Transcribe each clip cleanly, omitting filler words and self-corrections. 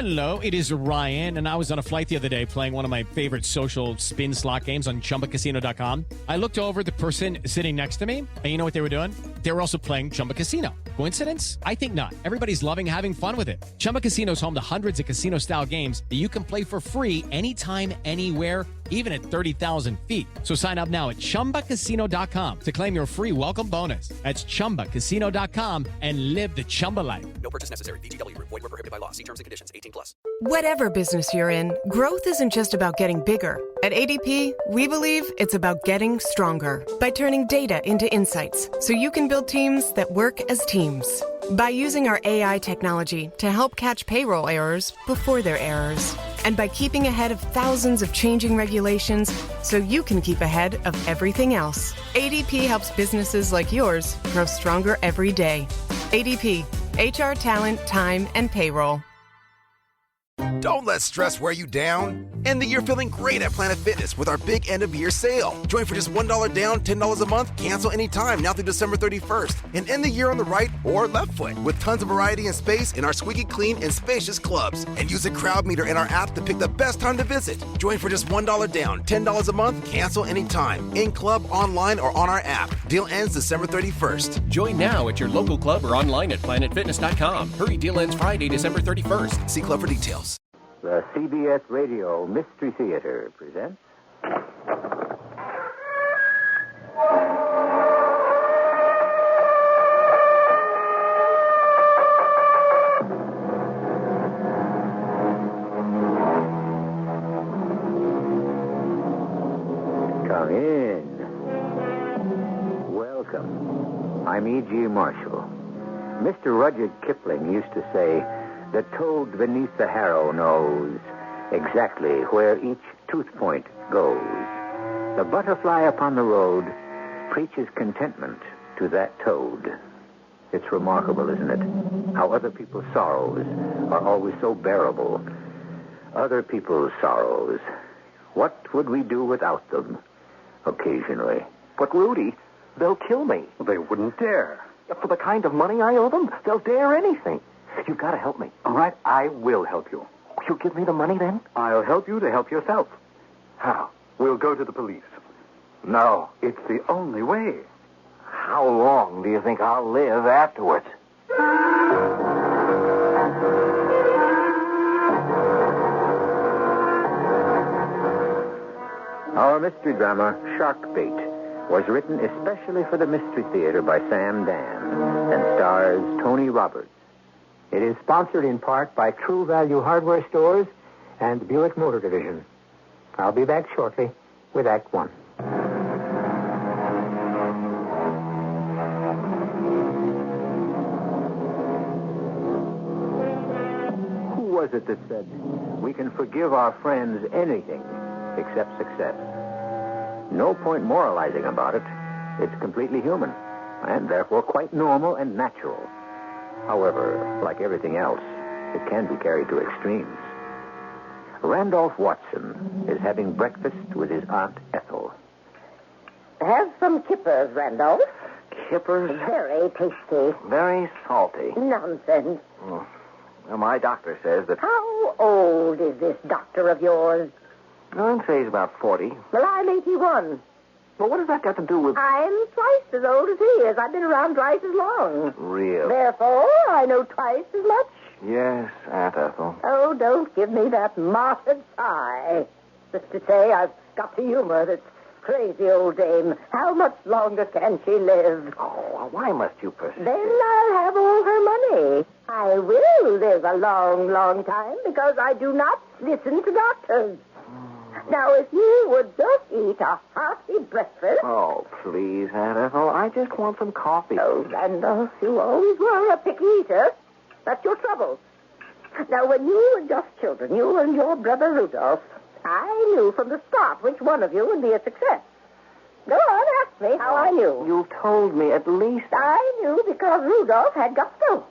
Hello, it is Ryan, and I was on a flight the other day playing one of my favorite social spin slot games on ChumbaCasino.com. I looked over at the person sitting next to me, and you know what they were doing? They were also playing Chumba Casino. Coincidence? I think not. Everybody's loving having fun with it. Chumba Casino is home to hundreds of casino-style games that you can play for free anytime, anywhere, even at 30,000 feet. So sign up now at ChumbaCasino.com to claim your free welcome bonus. That's ChumbaCasino.com and live the Chumba life. No purchase necessary. VGW. Void where prohibited by law. See terms and conditions. 18+. Whatever business you're in, growth isn't just about getting bigger. At ADP, we believe it's about getting stronger by turning data into insights so you can build teams that work as teams. By using our AI technology to help catch payroll errors before they're errors. And by keeping ahead of thousands of changing regulations so you can keep ahead of everything else. ADP helps businesses like yours grow stronger every day. ADP, HR, talent, time, and payroll. Don't let stress wear you down. End the year feeling great at Planet Fitness with our big end-of-year sale. Join for just $1 down, $10 a month, cancel anytime now through December 31st. And end the year on the right or left foot with tons of variety and space in our squeaky clean and spacious clubs. And use a crowd meter in our app to pick the best time to visit. Join for just $1 down, $10 a month, cancel anytime. In club, online, or on our app. Deal ends December 31st. Join now at your local club or online at planetfitness.com. Hurry, deal ends Friday, December 31st. See club for details. The CBS Radio Mystery Theater presents... Come in. Welcome. I'm E.G. Marshall. Mr. Rudyard Kipling used to say... The toad beneath the harrow knows exactly where each tooth point goes. The butterfly upon the road preaches contentment to that toad. It's remarkable, isn't it? How other people's sorrows are always so bearable. Other people's sorrows. What would we do without them? Occasionally. But, Rudy, they'll kill me. They wouldn't dare. For the kind of money I owe them, they'll dare anything. You've got to help me. All right, I will help you. You'll give me the money then? I'll help you to help yourself. How? We'll go to the police. No. It's the only way. How long do you think I'll live afterwards? Our mystery drama, Shark Bait, was written especially for the Mystery Theater by Sam Dan and stars Tony Roberts. It is sponsored in part by True Value Hardware Stores and Buick Motor Division. I'll be back shortly with Act One. Who was it that said, we can forgive our friends anything except success? No point moralizing about it. It's completely human, and therefore quite normal and natural. However, like everything else, it can be carried to extremes. Randolph Watson is having breakfast with his Aunt Ethel. Have some kippers, Randolph. Kippers? Very tasty. Very salty. Nonsense. Well, my doctor says that... How old is this doctor of yours? I'd say he's about 40. Well, I'm 81. Well, what has that got to do with... I'm twice as old as he is. I've been around twice as long. Really? Therefore, I know twice as much. Yes, Aunt Ethel. Oh, don't give me that martyred sigh. Just to say, I've got to humor this crazy old dame. How much longer can she live? Oh, why must you persist? Then I'll have all her money. I will live a long, long time because I do not listen to doctors. Now, if you would just eat a hearty breakfast... Oh, please, Aunt Ethel. I just want some coffee. Oh, Randolph, you always were a picky eater. That's your trouble. Now, when you were just children, you and your brother Rudolph, I knew from the start which one of you would be a success. Go on, ask me how I knew. You told me at least... I knew because Rudolph had gusto.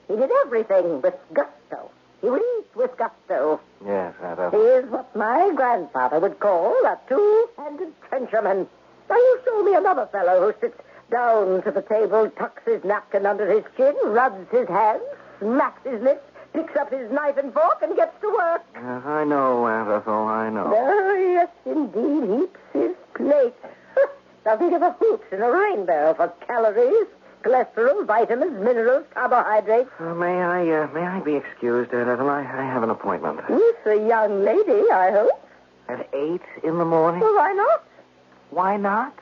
He did everything with gusto. He would eat with gusto. Yes, Aunt He Ethel. is what my grandfather would call a two-handed trencherman. Now, you show me another fellow who sits down to the table, tucks his napkin under his chin, rubs his hands, smacks his lips, picks up his knife and fork and gets to work. Yes, I know, Aunt Ethel, I know. Oh, yes, indeed. Heaps his plate. Doesn't give a hoot in a rainbow for calories, cholesterol, vitamins, minerals, carbohydrates. May I be excused, Aunt Ethel? I have an appointment. With a young lady, I hope. At 8 in the morning? Well, why not? Why not?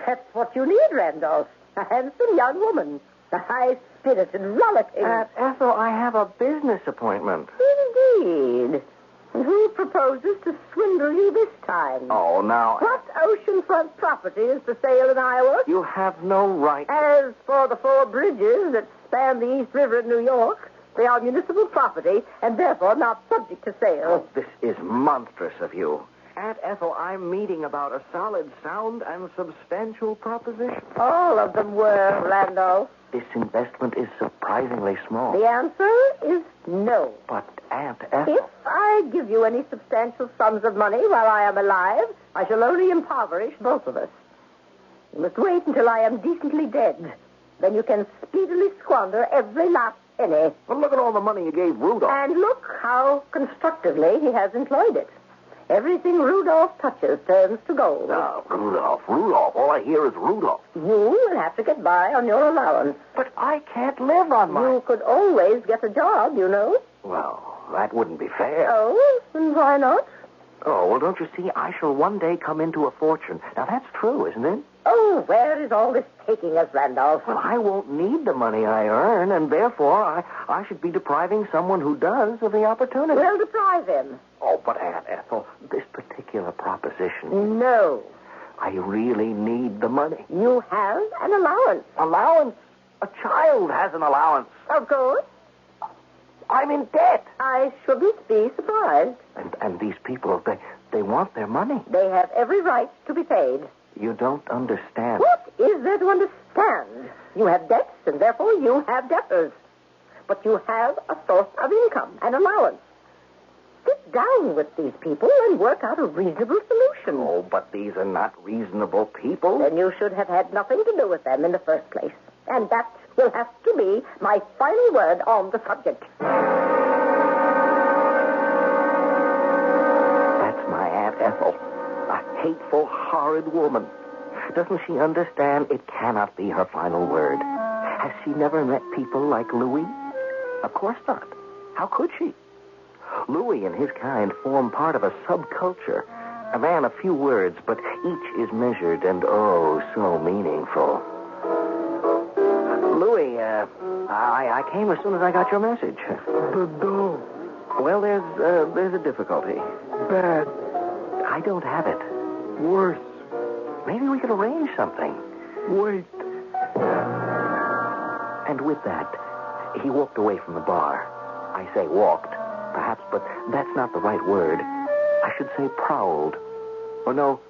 That's what you need, Randolph. A handsome young woman. A high-spirited, rollicking. Aunt Ethel, I have a business appointment. Indeed. And who proposes to swindle you this time? Oh, now... What oceanfront property is for sale in Iowa? You have no right... As for the 4 bridges that span the East River in New York, they are municipal property and therefore not subject to sale. Oh, this is monstrous of you. Aunt Ethel, I'm meeting about a solid, sound, and substantial proposition. All of them were, Randolph. This investment is surprisingly small. The answer is no. But, Aunt Ethel... If I give you any substantial sums of money while I am alive, I shall only impoverish both of us. You must wait until I am decently dead. Then you can speedily squander every last penny. Well, look at all the money you gave Rudolph. And look how constructively he has employed it. Everything Rudolph touches turns to gold. Oh, Rudolph. All I hear is Rudolph. You will have to get by on your allowance. But I can't live on my... You could always get a job, you know. Well, that wouldn't be fair. Oh, and why not? Oh, well, don't you see? I shall one day come into a fortune. Now, that's true, isn't it? Oh, where is all this taking us, Randolph? Well, I won't need the money I earn, and therefore I should be depriving someone who does of the opportunity. Well, deprive him. Oh, but Aunt Ethel, this particular proposition... No. I really need the money. You have an allowance. Allowance? A child has an allowance. Of course. I'm in debt. I shouldn't be surprised. And these people, they want their money. They have every right to be paid. You don't understand. What is there to understand? You have debts, and therefore you have debtors. But you have a source of income, an allowance. Sit down with these people and work out a reasonable solution. Oh, but these are not reasonable people. Then you should have had nothing to do with them in the first place. And that will have to be my final word on the subject. That's my Aunt Ethel. A hateful, horrid woman. Doesn't she understand it cannot be her final word? Has she never met people like Louis? Of course not. How could she? Louis and his kind form part of a subculture. A man of few words, but each is measured and, oh, so meaningful. Louis, I came as soon as I got your message. The dough. Well, there's a difficulty. Bad. I don't have it. Worse. Maybe we could arrange something. Wait. And with that, he walked away from the bar. I say walked, perhaps, but that's not the right word. I should say prowled. Or no,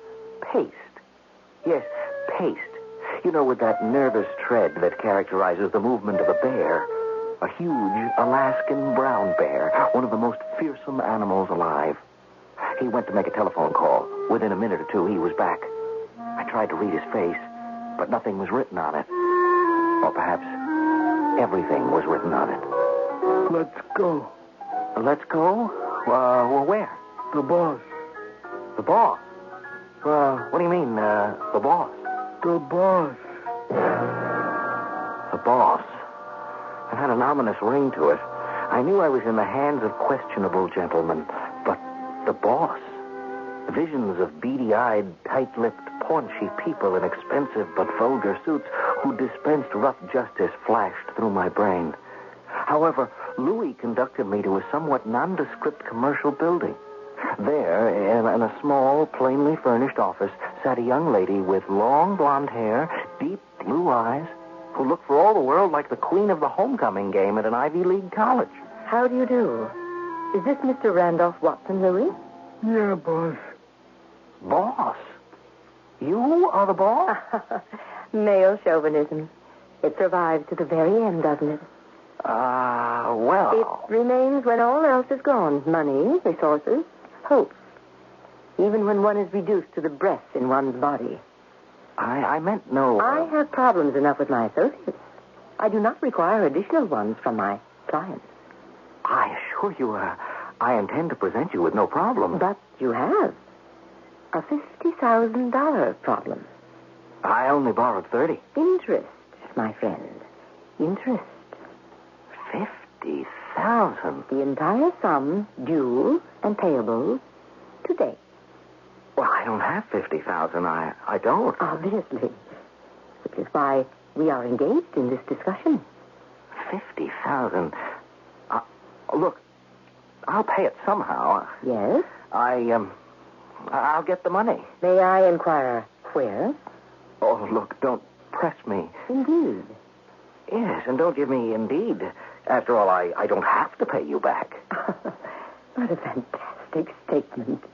paced. Yes, paced. You know, with that nervous tread that characterizes the movement of a bear. A huge Alaskan brown bear, one of the most fearsome animals alive. He went to make a telephone call. Within a minute or two, he was back. I tried to read his face, but nothing was written on it. Or perhaps everything was written on it. Let's go. Let's go? Well, where? The boss. The boss? What do you mean, the boss? The boss. The boss. It had an ominous ring to it. I knew I was in the hands of questionable gentlemen, but the boss. Visions of beady-eyed, tight-lipped, paunchy people in expensive but vulgar suits who dispensed rough justice flashed through my brain. However, Louis conducted me to a somewhat nondescript commercial building. There, in a small, plainly furnished office, sat a young lady with long blonde hair, deep blue eyes, who looked for all the world like the queen of the homecoming game at an Ivy League college. How do you do? Is this Mr. Randolph Watson, Louis? Yeah, boss. Boss? You are the boss? Male chauvinism. It survives to the very end, doesn't it? Well... It remains when all else is gone. Money, resources, hopes. Even when one is reduced to the breaths in one's body. I meant no... I have problems enough with my associates. I do not require additional ones from my clients. I assure you, I intend to present you with no problem. But you have a $50,000 problem. I only borrowed 30. Interest, my friend. Interest. 50,000. The entire sum due and payable today. Well, I don't have 50,000. I don't. Obviously. Which is why we are engaged in this discussion. 50,000. Look, I'll pay it somehow. Yes? I'll get the money. May I inquire where? Oh, look, don't press me. Indeed. Yes, and don't give me indeed. After all, I don't have to pay you back. What a fantastic statement.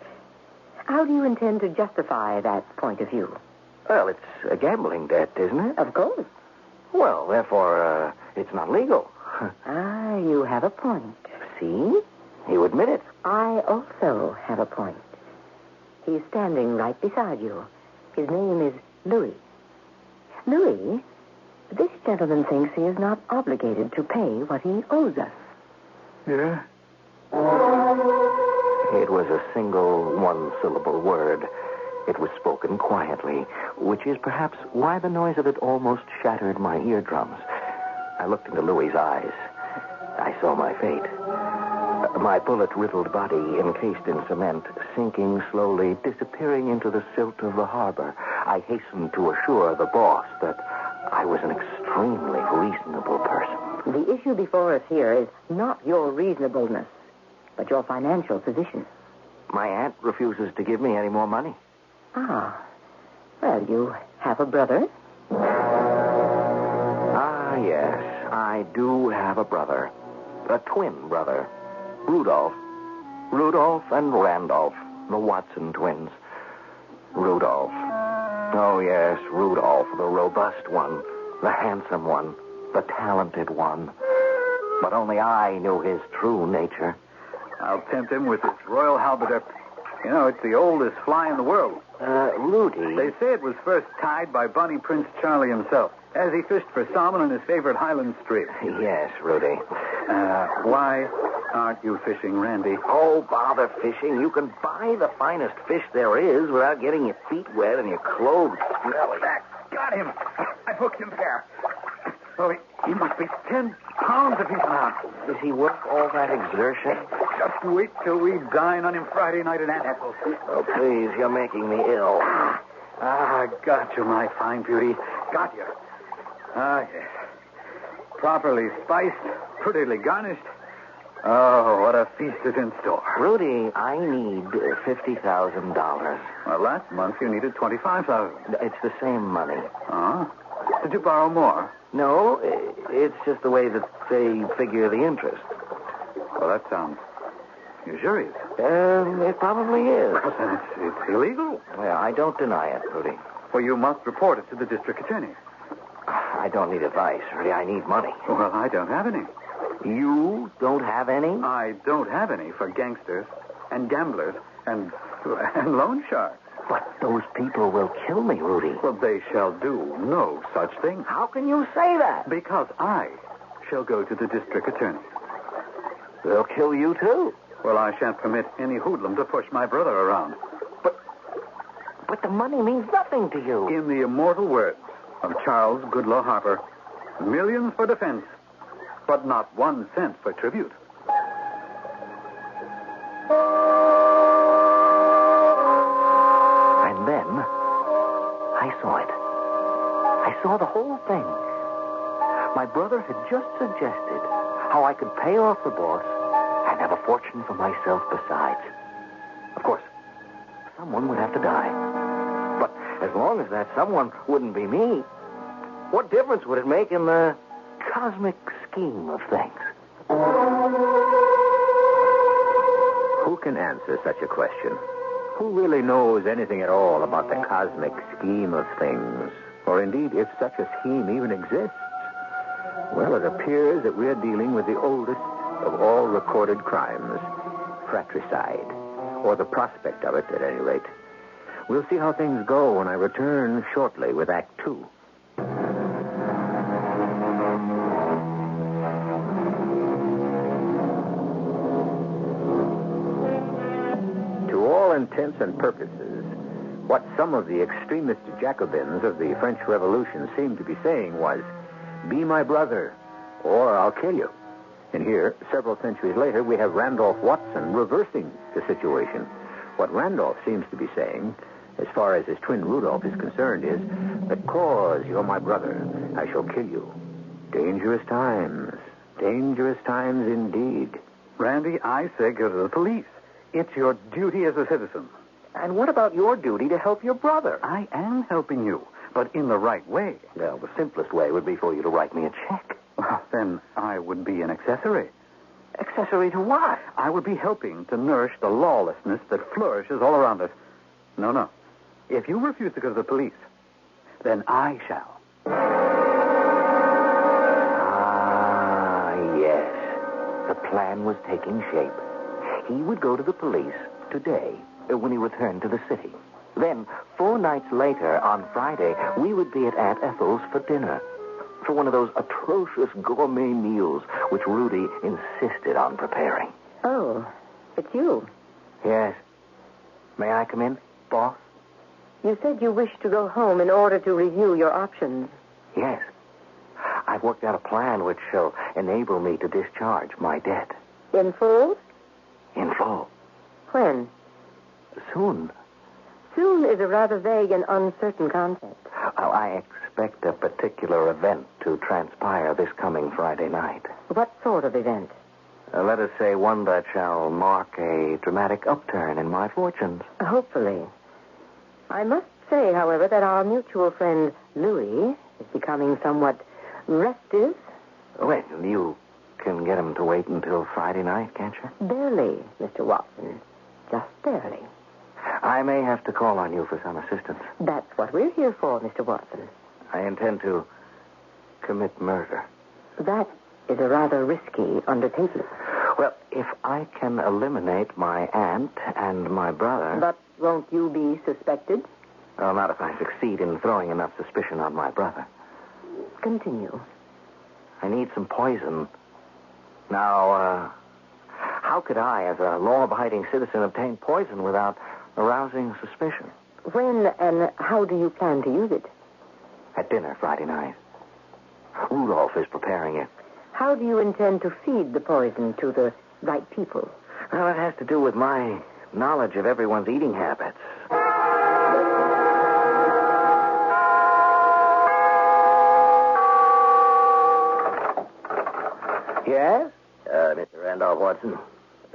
How do you intend to justify that point of view? Well, it's a gambling debt, isn't it? Of course. Well, therefore, it's not legal. You have a point. See? You admit it. I also have a point. He's standing right beside you. His name is Louis. Louis, this gentleman thinks he is not obligated to pay what he owes us. Yeah? It was a single, one-syllable word. It was spoken quietly, which is perhaps why the noise of it almost shattered my eardrums. I looked into Louis's eyes. I saw my fate. My bullet-riddled body encased in cement, sinking slowly, disappearing into the silt of the harbor. I hastened to assure the boss that I was an extremely reasonable person. The issue before us here is not your reasonableness, but your financial position. My aunt refuses to give me any more money. Ah. Well, you have a brother? Ah, yes. I do have a brother. A twin brother. Rudolph. Rudolph and Randolph, the Watson twins. Rudolph. Oh, yes, Rudolph, the robust one, the handsome one, the talented one. But only I knew his true nature. I'll tempt him with this royal halberdier. You know, it's the oldest fly in the world. Rudy. They say it was first tied by Bonnie Prince Charlie himself, as he fished for salmon in his favorite Highland stream. Yes, Rudy. Why aren't you fishing, Randy? Oh, bother fishing. You can buy the finest fish there is without getting your feet wet and your clothes smelly. Got him. I hooked him fair. Oh, he must be 10 pounds if he's not. Is he worth all that exertion? Just wait till we dine on him Friday night at Aunt Ethel's. Oh, please, you're making me ill. Got you, my fine beauty. Got you. Yes. Properly spiced, prettily garnished. Oh, what a feast is in store. Rudy, I need $50,000. Well, last month you needed $25,000. It's the same money. Oh? Did you borrow more? No, it's just the way that they figure the interest. Well, that sounds usurious. It probably is. Well, then it's illegal. Well, I don't deny it, Rudy. Well, you must report it to the district attorney. I don't need advice, Rudy. I need money. Well, I don't have any. You don't have any? I don't have any for gangsters and gamblers and loan sharks. But those people will kill me, Rudy. Well, they shall do no such thing. How can you say that? Because I shall go to the district attorney. They'll kill you, too. Well, I shan't permit any hoodlum to push my brother around. But the money means nothing to you. In the immortal words of Charles Goodloe Harper, millions for defense, but not 1 cent for tribute. And then I saw it. I saw the whole thing. My brother had just suggested how I could pay off the boss and have a fortune for myself besides. Of course, someone would have to die. But as long as that someone wouldn't be me, what difference would it make in the cosmic scheme of things? Who can answer such a question? Who really knows anything at all about the cosmic scheme of things? Or indeed, if such a scheme even exists? Well, it appears that we're dealing with the oldest of all recorded crimes, fratricide, or the prospect of it, at any rate. We'll see how things go when I return shortly with Act 2. intents and purposes, what some of the extremist Jacobins of the French Revolution seemed to be saying was, "Be my brother, or I'll kill you." And here, several centuries later, we have Randolph Watson reversing the situation. What Randolph seems to be saying, as far as his twin Rudolph is concerned, is, "Because you're my brother, I shall kill you." Dangerous times indeed. Randy, I say go to the police. It's your duty as a citizen. And what about your duty to help your brother? I am helping you, but in the right way. Well, the simplest way would be for you to write me a check. Well, then I would be an accessory. Accessory to what? I would be helping to nourish the lawlessness that flourishes all around us. No. If you refuse to go to the police, then I shall. Ah, yes. The plan was taking shape. He would go to the police today when he returned to the city. Then, 4 nights later, on Friday, we would be at Aunt Ethel's for dinner. For one of those atrocious gourmet meals which Rudy insisted on preparing. Oh, it's you. Yes. May I come in, boss? You said you wished to go home in order to review your options. Yes. I've worked out a plan which shall enable me to discharge my debt. In full? In full. When? Soon. Soon is a rather vague and uncertain concept. Well, I expect a particular event to transpire this coming Friday night. What sort of event? Let us say one that shall mark a dramatic upturn in my fortunes. Hopefully. I must say, however, that our mutual friend Louis is becoming somewhat restive. Well, you can get him to wait until Friday night, can't you? Barely, Mr. Watson. Just barely. I may have to call on you for some assistance. That's what we're here for, Mr. Watson. I intend to commit murder. That is a rather risky undertaking. Well, if I can eliminate my aunt and my brother... But won't you be suspected? Well, not if I succeed in throwing enough suspicion on my brother. Continue. I need some poison. Now, how could I, as a law-abiding citizen, obtain poison without arousing suspicion? When and how do you plan to use it? At dinner Friday night. Rudolph is preparing it. How do you intend to feed the poison to the right people? Well, it has to do with my knowledge of everyone's eating habits. Yes? Mr. Randolph Watson.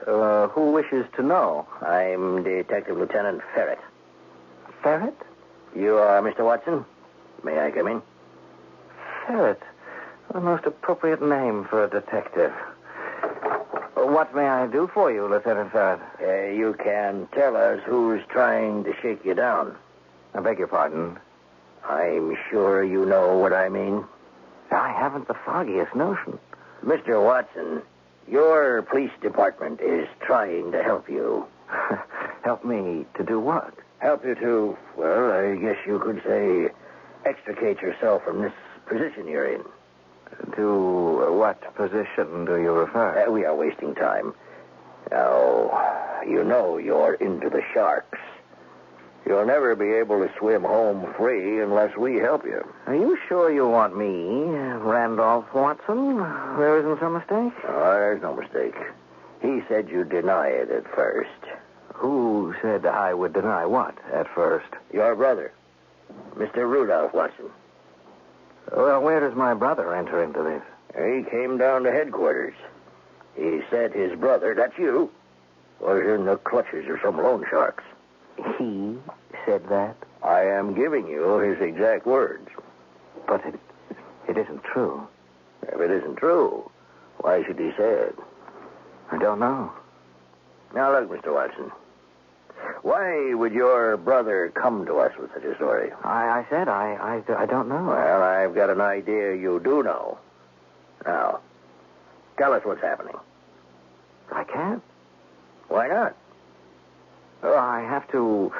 Who wishes to know? I'm Detective Lieutenant Ferret. Ferret? You are Mr. Watson? May I come in? Ferret. The most appropriate name for a detective. What may I do for you, Lieutenant Ferret? You can tell us who's trying to shake you down. I beg your pardon? I'm sure you know what I mean. I haven't the foggiest notion. Mr. Watson, your police department is trying to help you. Help me to do what? Help you to, well, I guess you could say, extricate yourself from this position you're in. To what position do you refer? We are wasting time. Now, you know you're into the sharks. You'll never be able to swim home free unless we help you. Are you sure you want me, Randolph Watson? There isn't some mistake? Oh, there's no mistake. He said you'd deny it at first. Who said I would deny what at first? Your brother, Mr. Rudolph Watson. Well, where does my brother enter into this? He came down to headquarters. He said his brother, that's you, was in the clutches of some loan sharks. He said that? I am giving you his exact words. But it isn't true. If it isn't true, why should he say it? I don't know. Now, look, Mr. Watson. Why would your brother come to us with such a story? I said I don't know. Well, I've got an idea you do know. Now, tell us what's happening. I can't. Why not? I have to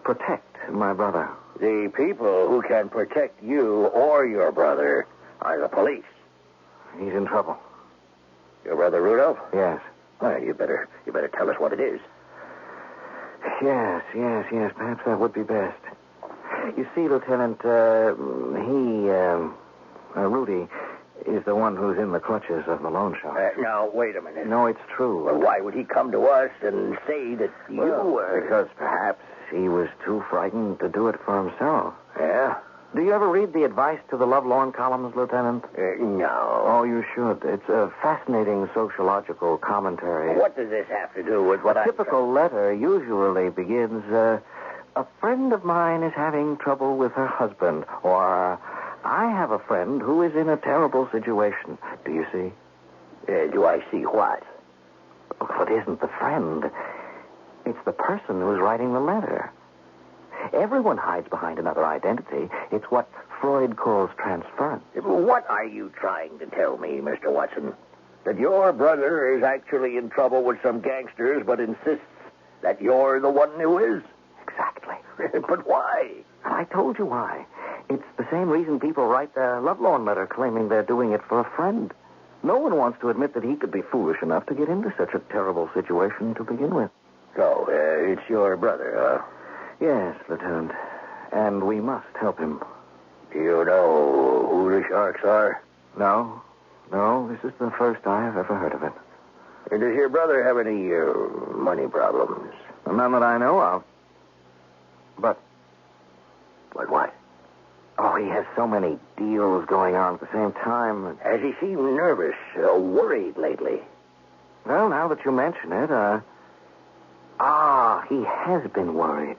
protect my brother. The people who can protect you or your brother are the police. He's in trouble. Your brother Rudolph? Yes. Well, you better tell us what it is. Yes. Perhaps that would be best. You see, Lieutenant, Rudy is the one who's in the clutches of the loan shark. Now, wait a minute. No, it's true. Well, why would he come to us and say that you were... Because perhaps he was too frightened to do it for himself. Yeah? Do you ever read the Advice to the Lovelorn columns, Lieutenant? No. Oh, you should. It's a fascinating sociological commentary. What does this have to do with what A typical letter usually begins, a friend of mine is having trouble with her husband, or I have a friend who is in a terrible situation. Do you see? Do I see what? Well, it isn't the friend. It's the person who's writing the letter. Everyone hides behind another identity. It's what Freud calls transference. What are you trying to tell me, Mr. Watson? That your brother is actually in trouble with some gangsters, but insists that you're the one who is? Exactly. But why? I told you why. It's the same reason people write their lovelorn letter claiming they're doing it for a friend. No one wants to admit that he could be foolish enough to get into such a terrible situation to begin with. So, it's your brother, huh? Yes, Lieutenant. And we must help him. Do you know who the Sharks are? No, this is the first I have ever heard of it. And does your brother have any money problems? None that I know of. But what? Oh, he has so many deals going on at the same time. Has he seemed nervous, worried lately? Well, now that you mention it, he has been worried.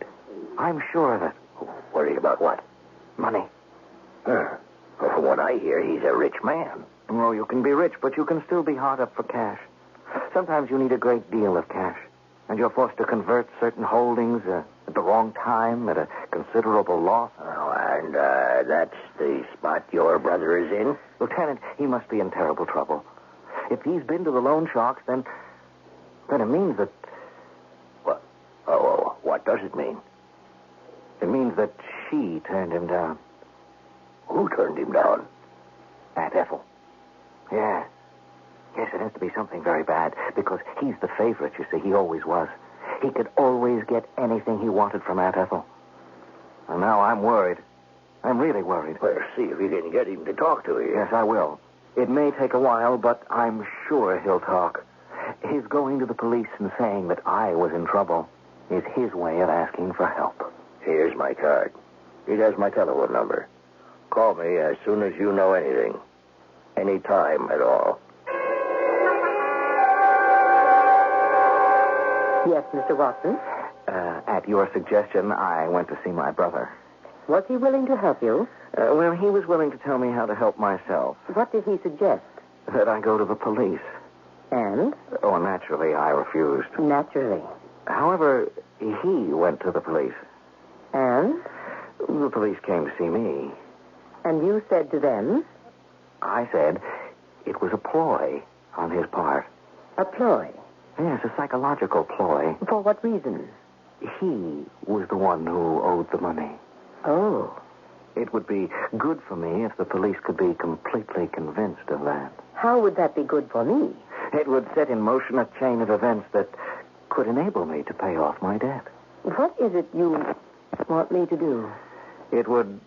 I'm sure of it. Worried about what? Money. Well, from what I hear, he's a rich man. Oh, you can be rich, but you can still be hard up for cash. Sometimes you need a great deal of cash, and you're forced to convert certain holdings at the wrong time at a considerable loss. Oh, and that's the spot your brother is in? Lieutenant, he must be in terrible trouble. If he's been to the loan sharks, then it means that... What? What does it mean? It means that she turned him down. Who turned him down? Aunt Ethel. Yeah. Yes, it has to be something very bad, because he's the favorite, you see. He always was. He could always get anything he wanted from Aunt Ethel. And now I'm worried. I'm really worried. Well, see if you can get him to talk to you. Yes, I will. It may take a while, but I'm sure he'll talk. His going to the police and saying that I was in trouble is his way of asking for help. Here's my card. It has my telephone number. Call me as soon as you know anything. Any time at all. Yes, Mr. Watson? At your suggestion, I went to see my brother. Was he willing to help you? Well, he was willing to tell me how to help myself. What did he suggest? That I go to the police. And? Oh, naturally, I refused. Naturally. However, he went to the police. And? The police came to see me. And you said to them? I said it was a ploy on his part. A ploy? Yes, a psychological ploy. For what reason? He was the one who owed the money. Oh. It would be good for me if the police could be completely convinced of that. How would that be good for me? It would set in motion a chain of events that could enable me to pay off my debt. What is it you want me to do? It would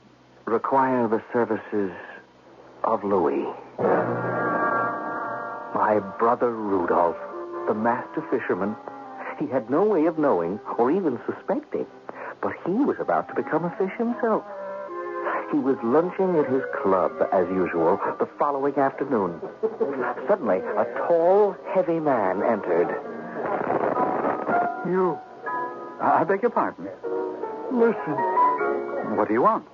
require the services of Louis. My brother Rudolph, the master fisherman. He had no way of knowing or even suspecting, but he was about to become a fish himself. He was lunching at his club, as usual, the following afternoon. Suddenly, a tall, heavy man entered. You... I beg your pardon. Listen, What do you want?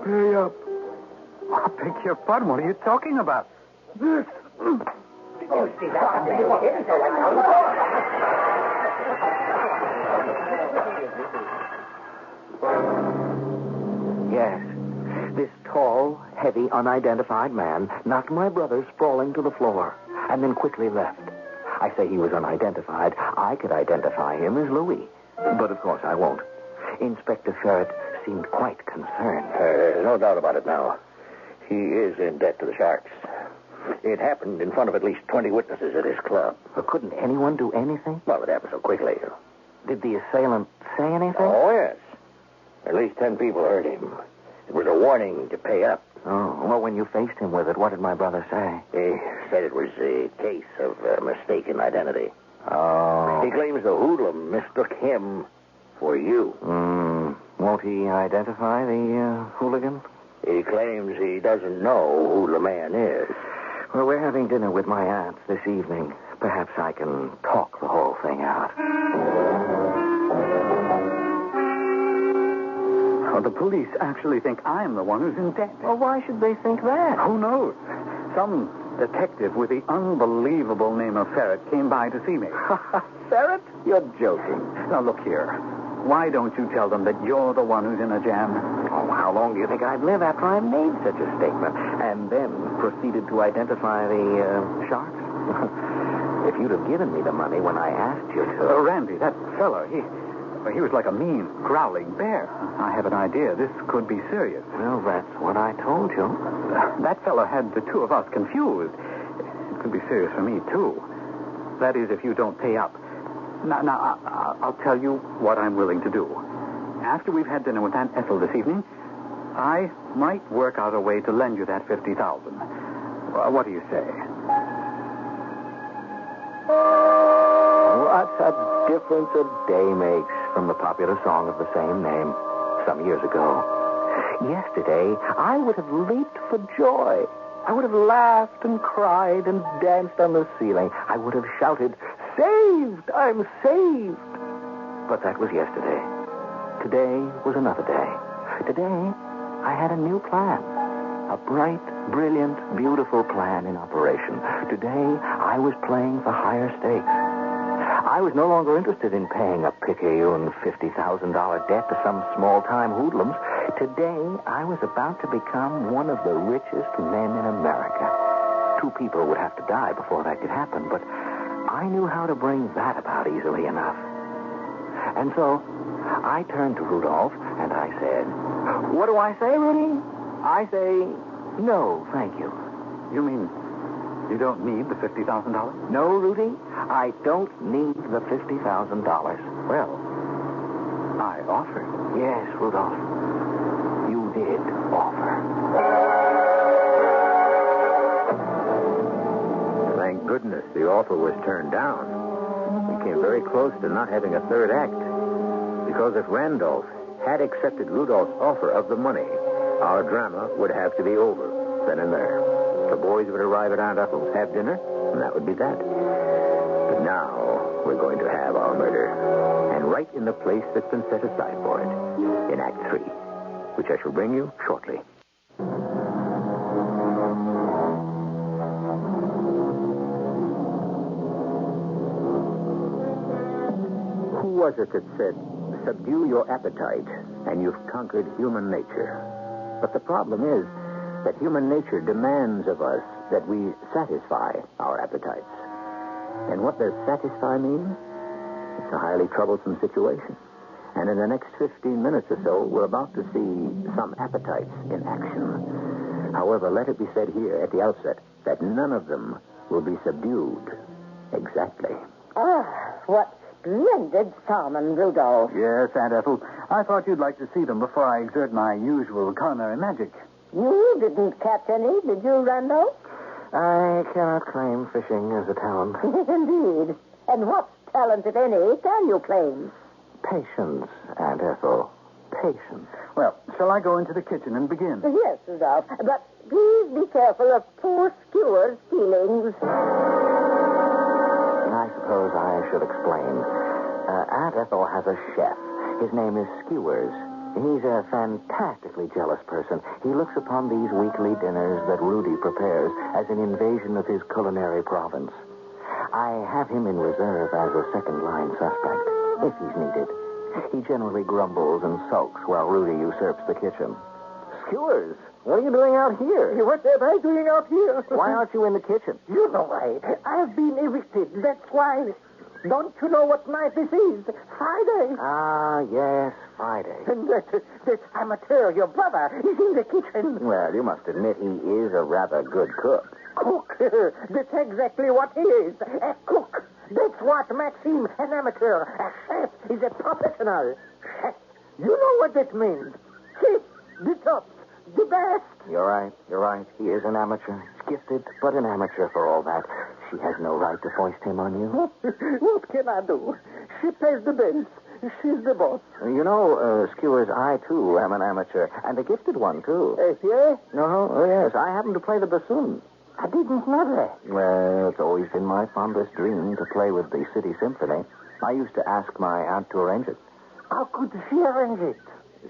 pay up. I beg your pardon. What are you talking about? This. Yes, this tall, heavy, unidentified man knocked my brother sprawling to the floor and then quickly left. I say he was unidentified. I could identify him as Louis, but of course I won't. Inspector Ferret seemed quite concerned. No doubt about it now. He is in debt to the Sharks. It happened in front of at least 20 witnesses at his club. But couldn't anyone do anything? Well, it happened so quickly. Did the assailant say anything? Oh, yes. At least 10 people heard him. It was a warning to pay up. Oh, well, when you faced him with it, what did my brother say? He said it was a case of mistaken identity. Oh. He claims the hoodlum mistook him for you. Won't he identify the hooligan? He claims he doesn't know who the man is. Well, we're having dinner with my aunt this evening. Perhaps I can talk the whole thing out. Well, the police actually think I'm the one who's in debt. Well, why should they think that? Who knows? Some detective with the unbelievable name of Ferret came by to see me. Ferret? You're joking. Now, look here. Why don't you tell them that you're the one who's in a jam? Oh, how long do you think I'd live after I made such a statement and then proceeded to identify the sharks? If you'd have given me the money when I asked you to... Randy, that fellow, he was like a mean, growling bear. I have an idea this could be serious. Well, that's what I told you. That fellow had the two of us confused. It could be serious for me, too. That is, if you don't pay up. Now, I'll tell you what I'm willing to do. After we've had dinner with Aunt Ethel this evening, I might work out a way to lend you that $50,000. What do you say? What a difference a day makes from the popular song of the same name some years ago. Yesterday, I would have leaped for joy. I would have laughed and cried and danced on the ceiling. I would have shouted, "Saved! I'm saved!" But that was yesterday. Today was another day. Today, I had a new plan. A bright, brilliant, beautiful plan in operation. Today, I was playing for higher stakes. I was no longer interested in paying a picayune $50,000 debt to some small-time hoodlums. Today, I was about to become one of the richest men in America. 2 people would have to die before that could happen, but I knew how to bring that about easily enough. And so, I turned to Rudolph, and I said, "What do I say, Rudy? I say, no, thank you." You mean you don't need the $50,000? No, Rudy, I don't need the $50,000. Well, I offered. Yes, Rudolph, you did offer. Thank goodness the offer was turned down. We came very close to not having a third act. Because if Randolph had accepted Rudolph's offer of the money, our drama would have to be over then and there. The boys would arrive at Aunt Ethel's, have dinner, and that would be that. But now we're going to have our murder. And right in the place that's been set aside for it, in Act 3, which I shall bring you shortly. Who was it that said, "Subdue your appetite, and you've conquered human nature"? But the problem is that human nature demands of us that we satisfy our appetites. And what does satisfy mean? It's a highly troublesome situation. And in the next 15 minutes or so, we're about to see some appetites in action. However, let it be said here at the outset that none of them will be subdued. Exactly. Ah, what splendid salmon, Rudolph. Yes, Aunt Ethel. I thought you'd like to see them before I exert my usual culinary magic. You didn't catch any, did you, Randolph? I cannot claim fishing as a talent. Indeed. And what talent, if any, can you claim? Patience, Aunt Ethel. Patience. Well, shall I go into the kitchen and begin? Yes, Rudolph. But please be careful of poor Skewer's feelings. I suppose I should explain. Aunt Ethel has a chef. His name is Skewers. He's a fantastically jealous person. He looks upon these weekly dinners that Rudy prepares as an invasion of his culinary province. I have him in reserve as a second-line suspect, if he's needed. He generally grumbles and sulks while Rudy usurps the kitchen. Skewers, what are you doing out here? What am I doing out here? Why aren't you in the kitchen? You know why. I've been evicted. That's why. Don't you know what night this is? Friday. Ah, yes, Friday. And that amateur, your brother, is in the kitchen. Well, you must admit he is a rather good cook. Cook. That's exactly what he is. A cook. That's what Maxime, an amateur. A chef is a professional. Chef. You know what that means. Chef, the top, the best. You're right. He is an amateur. Gifted, but an amateur for all that. She has no right to foist him on you. What can I do? She pays the bills. She's the boss. You know, Skewers, I, too, am an amateur. And a gifted one, too. Yes? Oh, yes. I happen to play the bassoon. I didn't know that. Well, it's always been my fondest dream to play with the City Symphony. I used to ask my aunt to arrange it. How could she arrange it?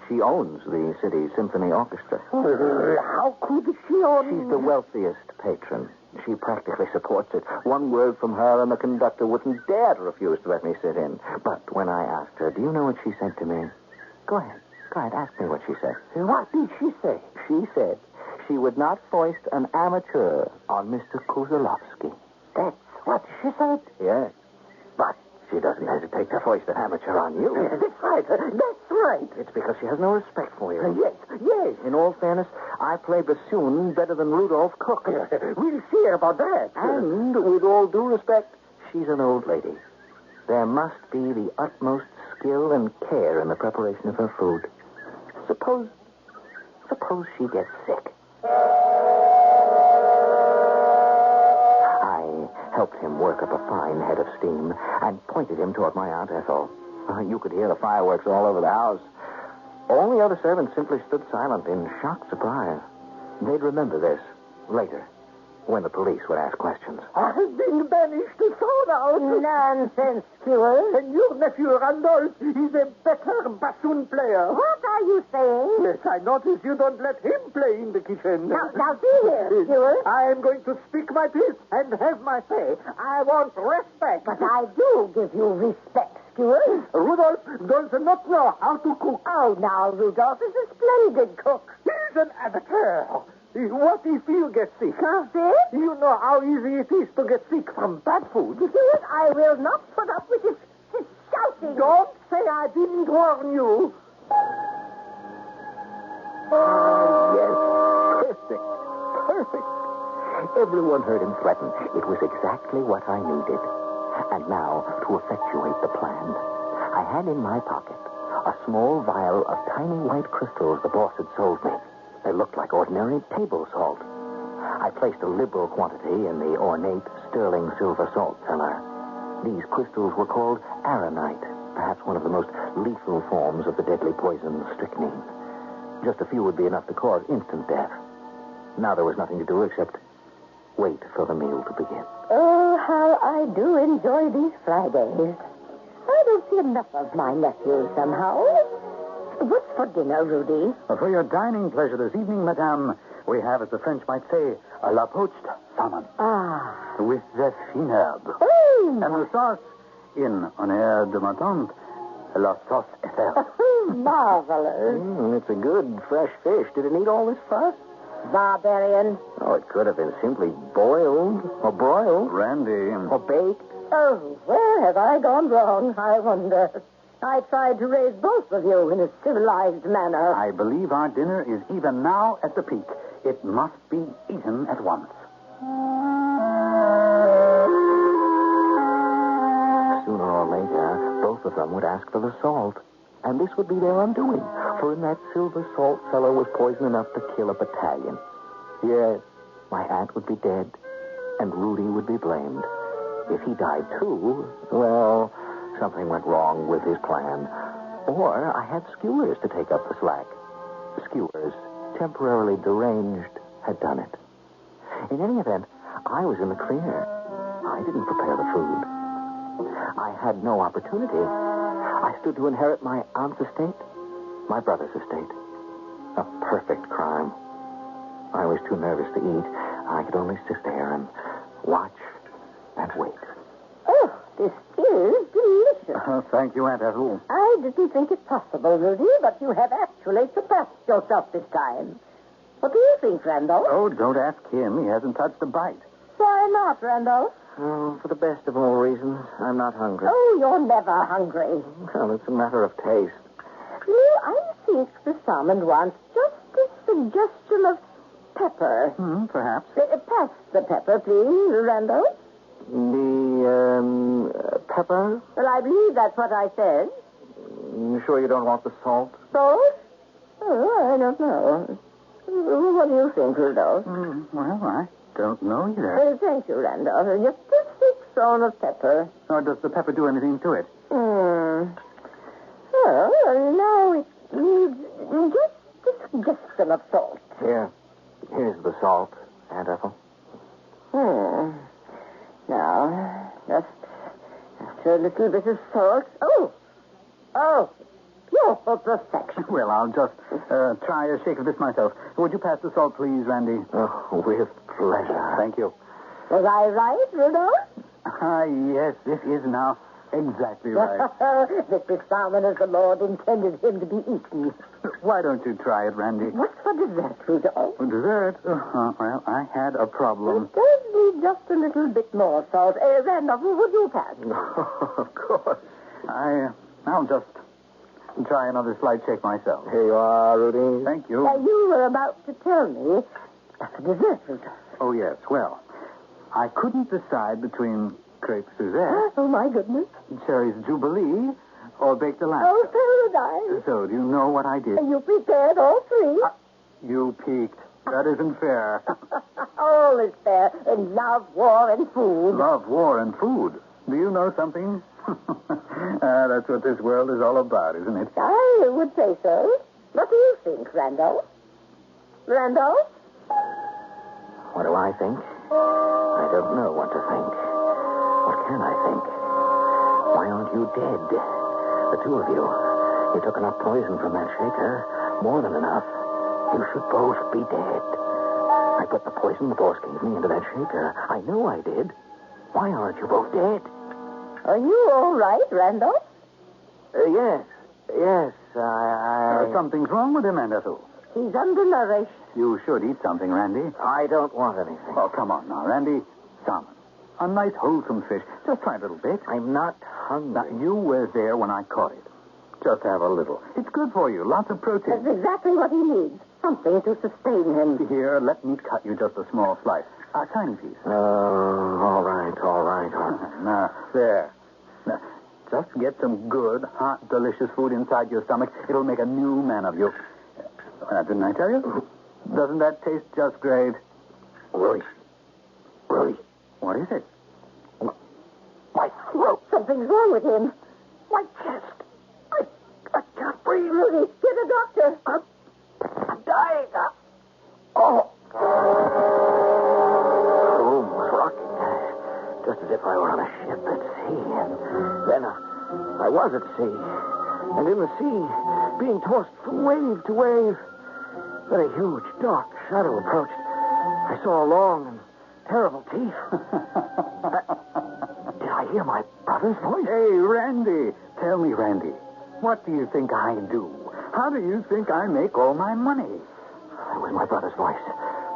She owns the City Symphony Orchestra. How could she own... She's the wealthiest patron. She practically supports it. One word from her and the conductor wouldn't dare to refuse to let me sit in. But when I asked her, do you know what she said to me? Go ahead, ask me what she said. What did she say? She said she would not foist an amateur on Mr. Kuzelovsky. That's what she said? Yes. But she doesn't hesitate to foist an amateur on you. That's right. That's right. It's because she has no respect for you. Yes. In all fairness, I play bassoon better than Rudolph Cook. We'll see about that. And, with all due respect, she's an old lady. There must be the utmost skill and care in the preparation of her food. Suppose she gets sick. I helped him work up a fine head of steam and pointed him toward my Aunt Ethel. You could hear the fireworks all over the house. All the other servants simply stood silent in shocked surprise. They'd remember this later, when the police would ask questions. I've been banished to thrown out. Nonsense, Stewart. And your nephew Randolph is a better bassoon player. What are you saying? Yes, I notice you don't let him play in the kitchen. Now see here, Stewart. I am going to speak my piece and have my say. I want respect. But I do give you respect, Stewart. Rudolph does not know how to cook. Oh, now, Rudolph is a splendid cook. He's an amateur. What if you get sick, huh? Sick? You know how easy it is to get sick from bad food. Stewart, I will not put up with this shouting. Don't say I didn't warn you. Yes. Perfect. Everyone heard him threaten. It was exactly what I needed. And now, to effectuate the plan, I had in my pocket a small vial of tiny white crystals the boss had sold me. They looked like ordinary table salt. I placed a liberal quantity in the ornate sterling silver salt cellar. These crystals were called aronite, perhaps one of the most lethal forms of the deadly poison strychnine. Just a few would be enough to cause instant death. Now there was nothing to do except wait for the meal to begin. Oh, how I do enjoy these Fridays. I don't see enough of my nephew somehow. What's for dinner, Rudy? For your dining pleasure this evening, madame, we have, as the French might say, a la poached salmon. Ah. With the fine herbe. Oh. And the sauce, in honneur de ma tante, la sauce Eiffel. Marvelous. It's a good, fresh fish. Did it need all this fuss? Barbarian. Oh, it could have been simply boiled or broiled. Randy. Or baked. Oh, where have I gone wrong, I wonder? I tried to raise both of you in a civilized manner. I believe our dinner is even now at the peak. It must be eaten at once. Sooner or later, both of them would ask for the salt. And this would be their undoing. For in that silver salt cellar was poison enough to kill a battalion. Yes, my aunt would be dead, and Rudy would be blamed. If he died too, well, something went wrong with his plan. Or I had Skewers to take up the slack. Skewers, temporarily deranged, had done it. In any event, I was in the clear. I didn't prepare the food. I had no opportunity. I stood to inherit my aunt's estate, my brother's estate. A perfect crime. I was too nervous to eat. I could only sit there and watch and wait. Oh, this is delicious. Thank you, Aunt Ethel. I didn't think it possible, Rudy, but you have actually surpassed yourself this time. What do you think, Randolph? Oh, don't ask him. He hasn't touched a bite. Why not, Randolph? Oh, for the best of all reasons, I'm not hungry. Oh, you're never hungry. Well, it's a matter of taste. I think the salmon wants just a suggestion of pepper. Perhaps. Pass the pepper, please, Randolph. The Pepper? Well, I believe that's what I said. You sure you don't want the salt? Salt? Oh, I don't know. What do you think, Rudolph? Well, I don't know either. Thank you, Randolph. Just a teaspoon of pepper. Or does the pepper do anything to it? Well, now it needs just a suggestion of salt. Here's the salt, Aunt Ethel. Now, just after a little bit of salt. Oh, pure perfection. Well, I'll just try a shake of this myself. Would you pass the salt, please, Randy? Oh, with pleasure. Thank you. Was I right, Rudolph? Yes, this is now exactly right. This salmon as the Lord intended him to be eaten. Why don't you try it, Randy? What's for dessert, Rudolph? For dessert? Well, I had a problem. It does need just a little bit more salt. Randolph, would you pass? Of course. I'll just try another slight shake myself. Here you are, Rudy. Thank you. You were about to tell me for dessert, Rudolph. Oh, yes. Well, I couldn't decide between crepe Suzette, Oh, my goodness. cherries Jubilee, or baked Alaska. Oh, paradise. So, do you know what I did? You prepared all three. You peeked. That isn't fair. All is fair in love, war, and food. Love, war, and food. Do you know something? That's what this world is all about, isn't it? I would say so. What do you think, Randolph? Randolph? What do I think? I don't know what to think. What can I think? Why aren't you dead? The two of you. You took enough poison from that shaker. More than enough. You should both be dead. I put the poison the boss gave me into that shaker. I know I did. Why aren't you both dead? Are you all right, Randolph? Yes. Something's wrong with him, Aunt Ethel. He's undernourished. You should eat something, Randy. I don't want anything. Oh, come on now, Randy. Salmon. A nice, wholesome fish. Just try a little bit. I'm not hungry. Now, you were there when I caught it. Just have a little. It's good for you. Lots of protein. That's exactly what he needs. Something to sustain him. Here, let me cut you just a small slice. A tiny piece. All right. Now, there. Now, just get some good, hot, delicious food inside your stomach. It'll make a new man of you. Didn't I tell you? Doesn't that taste just great? Roy. What is it? My throat. Something's wrong with him. My chest. I can't breathe. Rudy, get a doctor. I'm dying. Oh, rocking. Just as if I were on a ship at sea. Then I was at sea. And in the sea, being tossed from wave to wave. Then a huge, dark shadow approached. I saw long and terrible teeth. Did I hear my brother's voice? Hey, Randy. Tell me, Randy, what do you think I do? How do you think I make all my money? It was my brother's voice.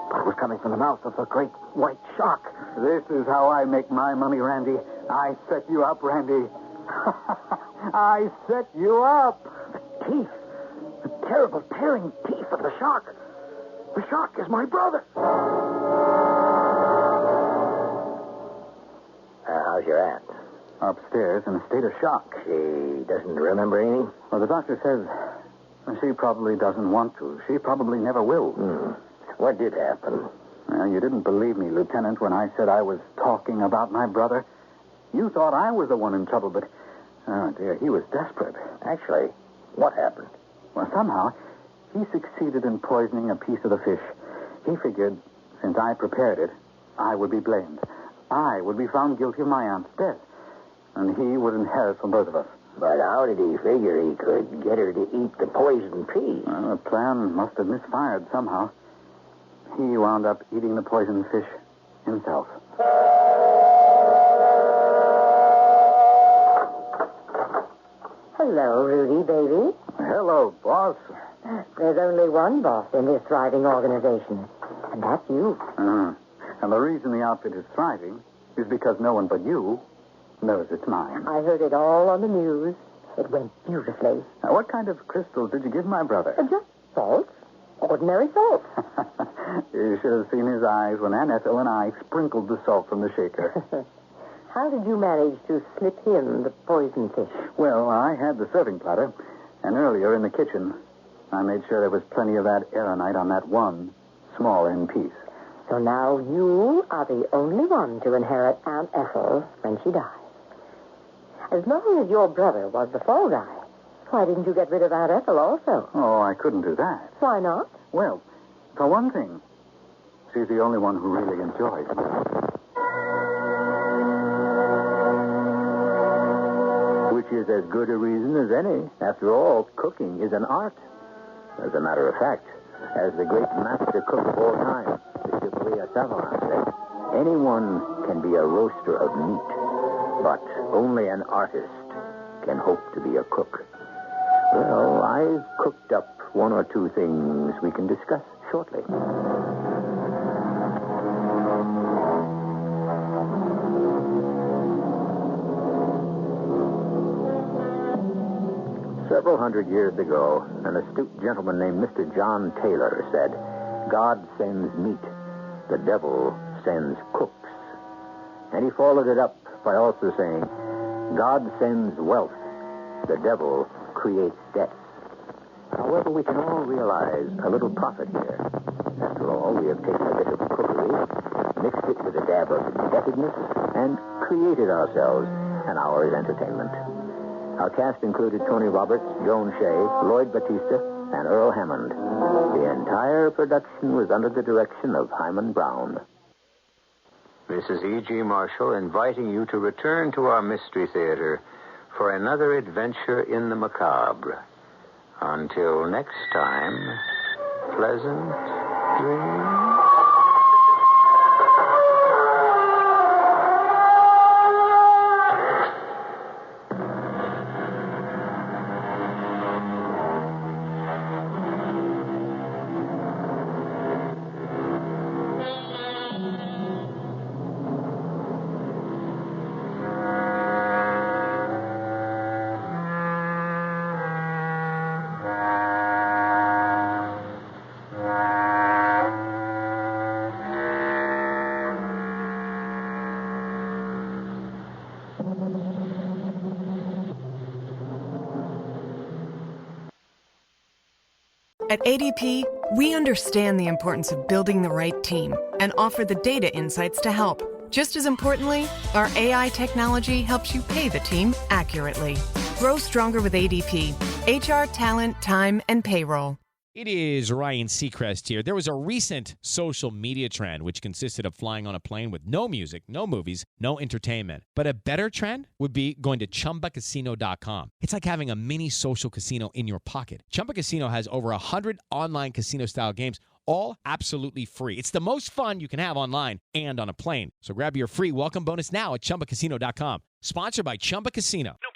But it was coming from the mouth of the great white shark. This is how I make my money, Randy. I set you up, Randy. I set you up. The teeth. The terrible, tearing teeth of the shark. The shark is my brother. How's your aunt? Upstairs in a state of shock. She doesn't remember anything? Well, the doctor says she probably doesn't want to. She probably never will. What did happen? Well, you didn't believe me, Lieutenant, when I said I was talking about my brother. You thought I was the one in trouble, but, oh, dear, he was desperate. Actually, what happened? Well, somehow, he succeeded in poisoning a piece of the fish. He figured, since I prepared it, I would be blamed. I would be found guilty of my aunt's death. And he would inherit from both of us. But how did he figure he could get her to eat the poisoned pea? Well, the plan must have misfired somehow. He wound up eating the poisoned fish himself. Hello, Rudy, baby. Hello, boss. There's only one boss in this thriving organization, and that's you. And the reason the outfit is thriving is because no one but you knows it's mine. I heard it all on the news. It went beautifully. Now, what kind of crystals did you give my brother? Just salt. Ordinary salt. You should have seen his eyes when Aunt Ethel and I sprinkled the salt from the shaker. How did you manage to slip him the poison fish? Well, I had the serving platter, and earlier in the kitchen, I made sure there was plenty of that aeronite on that one small end piece. So now you are the only one to inherit Aunt Ethel when she dies. As long as your brother was the fall guy, why didn't you get rid of Aunt Ethel also? Oh, I couldn't do that. Why not? Well, for one thing, she's the only one who really enjoys it. Which is as good a reason as any. After all, cooking is an art. As a matter of fact, as the great master cook of all time, the Chevalier Savant, said, anyone can be a roaster of meat, but only an artist can hope to be a cook. Well, I've cooked up one or two things we can discuss shortly. Several hundred years ago, an astute gentleman named Mr. John Taylor said, God sends meat, the devil sends cooks. And he followed it up by also saying, God sends wealth, the devil creates debts. However, we can all realize a little profit here. After all, we have taken a bit of cookery, mixed it with a dab of indebtedness, and created ourselves an hour's entertainment. Our cast included Tony Roberts, Joan Shea, Lloyd Batista, and Earl Hammond. The entire production was under the direction of Hyman Brown. This is E.G. Marshall inviting you to return to our Mystery Theater for another adventure in the macabre. Until next time, pleasant dreams. At ADP, we understand the importance of building the right team and offer the data insights to help. Just as importantly, our AI technology helps you pay the team accurately. Grow stronger with ADP. HR, talent, time, and payroll. It is Ryan Seacrest here. There was a recent social media trend which consisted of flying on a plane with no music, no movies, no entertainment. But a better trend would be going to ChumbaCasino.com. It's like having a mini social casino in your pocket. Chumba Casino has over 100 online casino-style games, all absolutely free. It's the most fun you can have online and on a plane. So grab your free welcome bonus now at ChumbaCasino.com. Sponsored by Chumba Casino. No